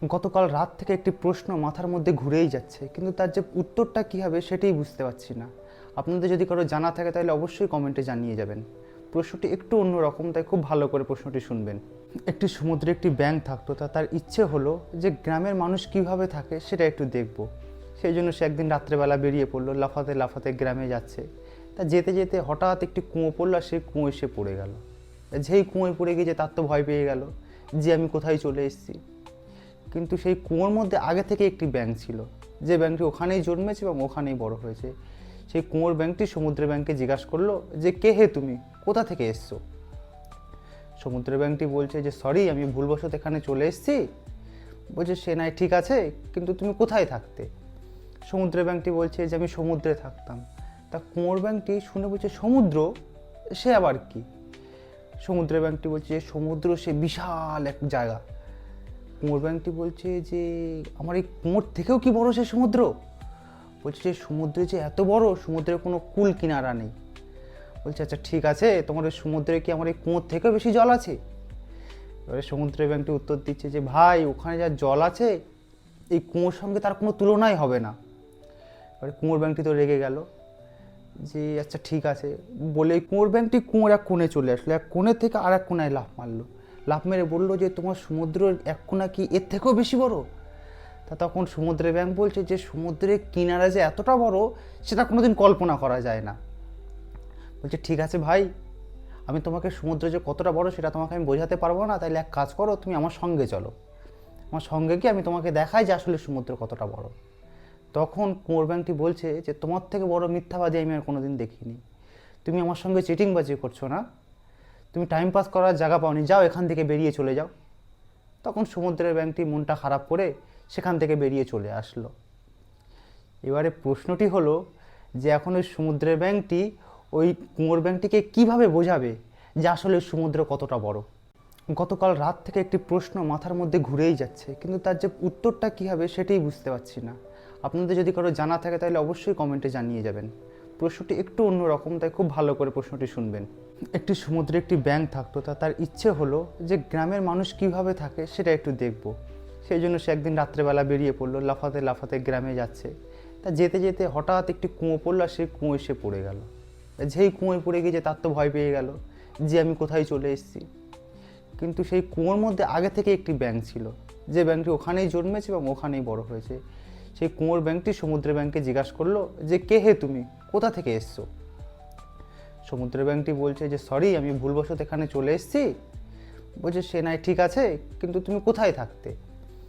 গতকাল রাত থেকে একটি প্রশ্ন মাথার মধ্যে ঘুরেই যাচ্ছে, কিন্তু তার যে উত্তরটা কী হবে সেটাই বুঝতে পারছি না। আপনাদের যদি কারো জানা থাকে তাহলে অবশ্যই কমেন্টে জানিয়ে যাবেন। প্রশ্নটি একটু অন্যরকম, তাই খুব ভালো করে প্রশ্নটি শুনবেন। একটি সমুদ্রে একটি ব্যাঙ থাকতো, তার ইচ্ছে হলো যে গ্রামের মানুষ কিভাবে থাকে সেটা একটু দেখব। সেই জন্য সে একদিন রাত্রেবেলা বেরিয়ে পড়লো, লাফাতে লাফাতে গ্রামে যাচ্ছে। তা যেতে যেতে হঠাৎ একটি কুঁয়ো পড়লো, আর সেই কুঁয়োয় সে পড়ে গেল। যেই কুঁয়োয় পড়ে গিয়েছে তার তো ভয় পেয়ে গেল যে আমি কোথায় চলে এসেছি। কিন্তু সেই কুয়োর মধ্যে আগে থেকে একটি ব্যাঙ ছিল, যে ব্যাঙটি ওখানেই জন্মেছে এবং ওখানেই বড় হয়েছে। সেই কুয়োর ব্যাঙটি সমুদ্রের ব্যাঙকে জিজ্ঞাসা করলো যে কে হে তুমি, কোথা থেকে এসছো? সমুদ্রের ব্যাঙটি বলছে যে সরি, আমি ভুলবশত এখানে চলে এসেছি। বলছে সে নাই ঠিক আছে, কিন্তু তুমি কোথায় থাকতে? সমুদ্রের ব্যাঙটি বলছে যে আমি সমুদ্রে থাকতাম। তা কুয়োর ব্যাঙটি শুনে বলছে সমুদ্র, সে আবার কি? সমুদ্রের ব্যাঙটি বলছে যে সমুদ্র সে বিশাল এক জায়গা। কুয়োর ব্যাঙটি বলছে যে আমার এই কুয়োর থেকেও কি বড় সে সমুদ্র? বলছে যে সমুদ্রে যে এত বড়, সমুদ্রের কোনো কুল কিনারা নেই। বলছে আচ্ছা ঠিক আছে, তোমার ওই সমুদ্রে কি আমার এই কুয়োর থেকেও বেশি জল আছে? এবারে সমুদ্রের ব্যাঙটি উত্তর দিচ্ছে যে ভাই, ওখানে যা জল আছে এই কুয়োর সঙ্গে তার কোনো তুলনাই হবে না। এবারে কুয়োর ব্যাঙটি তো রেগে গেল যে আচ্ছা ঠিক আছে বলে কুয়োর ব্যাঙটি কুয়োর এক কোণে চলে আসলো, এক কোণে থেকে আর এক কোণায় লাফ মারলো। লাফ মেরে বললো যে তোমার সমুদ্রের এক কোণা কি এর থেকেও বেশি বড়? তা তখন সমুদ্রের ব্যাঙ বলছে যে সমুদ্রের কিনারা যে এতটা বড় সেটা কোনোদিন কল্পনা করা যায় না। বলছে ঠিক আছে ভাই, আমি তোমাকে সমুদ্র যে কতটা বড় সেটা তোমাকে আমি বোঝাতে পারবো না, তাইলে এক কাজ করো, তুমি আমার সঙ্গে চলো। আমার সঙ্গে গিয়ে আমি তোমাকে দেখাই যে আসলে সমুদ্র কতটা বড়। তখন কুয়োর ব্যাঙটি বলছে যে তোমার থেকে বড় মিথ্যাবাদী আমি আর কোনোদিন দেখিনি। তুমি আমার সঙ্গে চিটিংবাজি করছো না, তুমি টাইম পাস করার জায়গা পাওনি, যাও এখান থেকে বেরিয়ে চলে যাও। তখন সমুদ্রের ব্যাঙটি মনটা খারাপ করে সেখান থেকে বেরিয়ে চলে আসলো। এবারে প্রশ্নটি হলো যে এখন ওই সমুদ্রের ব্যাঙটি ওই কুয়োর ব্যাঙটিকে কীভাবে বোঝাবে যে আসলে সমুদ্র কতটা বড়। গতকাল রাত থেকে একটি প্রশ্ন মাথার মধ্যে ঘুরেই যাচ্ছে, কিন্তু তার যে উত্তরটা কী হবে সেটাই বুঝতে পারছি না। আপনাদের যদি কারো জানা থাকে তাহলে অবশ্যই কমেন্টে জানিয়ে যাবেন। প্রশ্নটি একটু অন্যরকম, তাই খুব ভালো করে প্রশ্নটি শুনবেন। একটি সমুদ্রে একটি ব্যাঙ থাকতো, তার ইচ্ছে হলো যে গ্রামের মানুষ কিভাবে থাকে সেটা একটু দেখব। সেই জন্য সে একদিন রাত্রেবেলা বেরিয়ে পড়লো, লাফাতে লাফাতে গ্রামে যাচ্ছে। তা যেতে যেতে হঠাৎ একটি কুঁয়ো পড়লো, আর সেই কুঁয়োয় সে পড়ে গেল। যেই কুঁয়োয় পড়ে গিয়েছে তার তো ভয় পেয়ে গেল যে আমি কোথায় চলে এসেছি। কিন্তু সেই কুয়োর মধ্যে আগে থেকে একটি ব্যাঙ ছিল, যে ব্যাঙটি ওখানেই জন্মেছে এবং ওখানেই বড় হয়েছে। সেই কুয়োর ব্যাঙটি সমুদ্রের ব্যাঙকে জিজ্ঞাসা করলো যে কে হে তুমি, কোথা থেকে এসছো? সমুদ্রের ব্যাঙটি বলছে যে সরি, আমি ভুলবশত এখানে চলে এসেছি। বলছে সে নাই ঠিক আছে, কিন্তু তুমি কোথায় থাকতে?